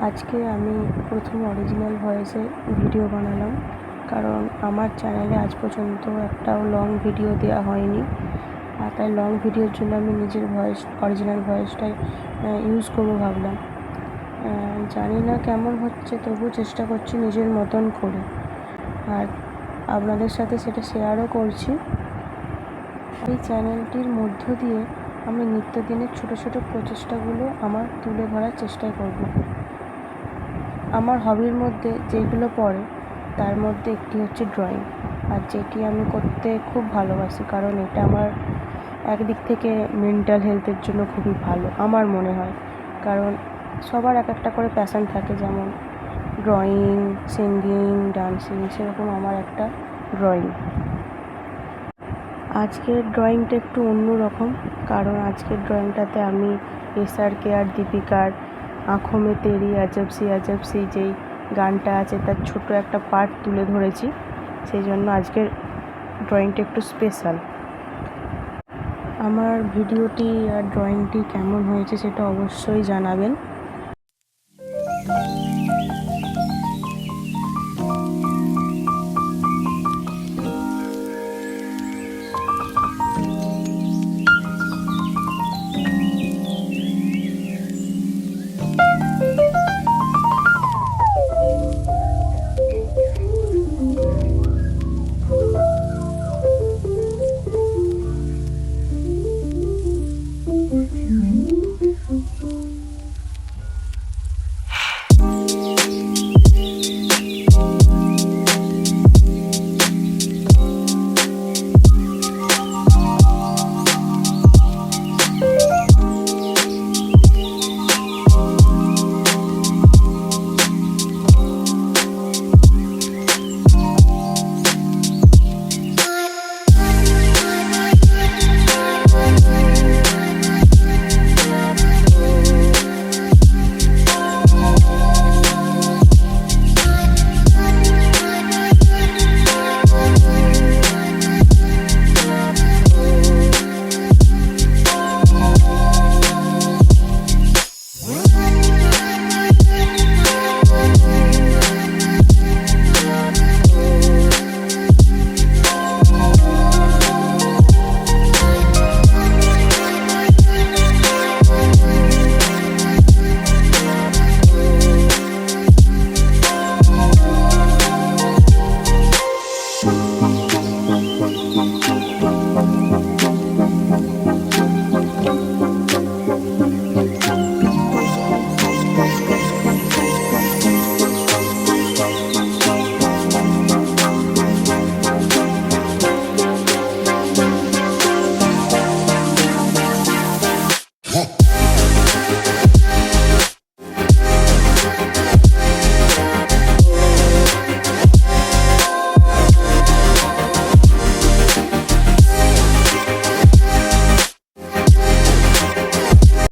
আজকে আমি প্রথম অরিজিনাল ভয়েসে ভিডিও বানালাম, কারণ আমার চ্যানেলে আজ পর্যন্ত একটাও লং ভিডিও দেওয়া হয়নি। আর তাই লং ভিডিওর জন্য আমি নিজের অরিজিনাল ভয়েসটাই ইউজ করবো ভাবলাম। জানি না কেমন হচ্ছে, তবুও চেষ্টা করছি নিজের মতন করে, আর আপনাদের সাথে সেটা শেয়ারও করছি। এই চ্যানেলটির মধ্য দিয়ে আমি নিত্যদিনের ছোট ছোট প্রচেষ্টাগুলো আমার তুলে ধরার চেষ্টা করব। আমার হবির মধ্যে যেগুলো পড়ে তার মধ্যে একটি হচ্ছে ড্রয়িং, আর যেটি আমি করতে খুব ভালোবাসি, কারণ এটা আমার একদিক থেকে মেন্টাল হেলথের জন্য খুবই ভালো আমার মনে হয়। কারণ সবার এক একটা করে প্যাশন থাকে, যেমন ড্রয়িং, সিঙ্গিং, ডান্সিং, সেরকম আমার একটা ড্রয়িং। আজকের ড্রয়িংটা একটু অন্য রকম, কারণ আজকের ড্রয়িংটাতে আমি এসআরকে আর দীপিকার আঁখোঁ মে তেরি আজব সি যেই গানটা আছে তার ছোট একটা পার্ট তুলে ধরেছি, সেই জন্য আজকের ড্রয়িংটা একটু স্পেশাল। আমার ভিডিওটি আর ড্রয়িংটি কেমন হয়েছে সেটা অবশ্যই জানাবেন।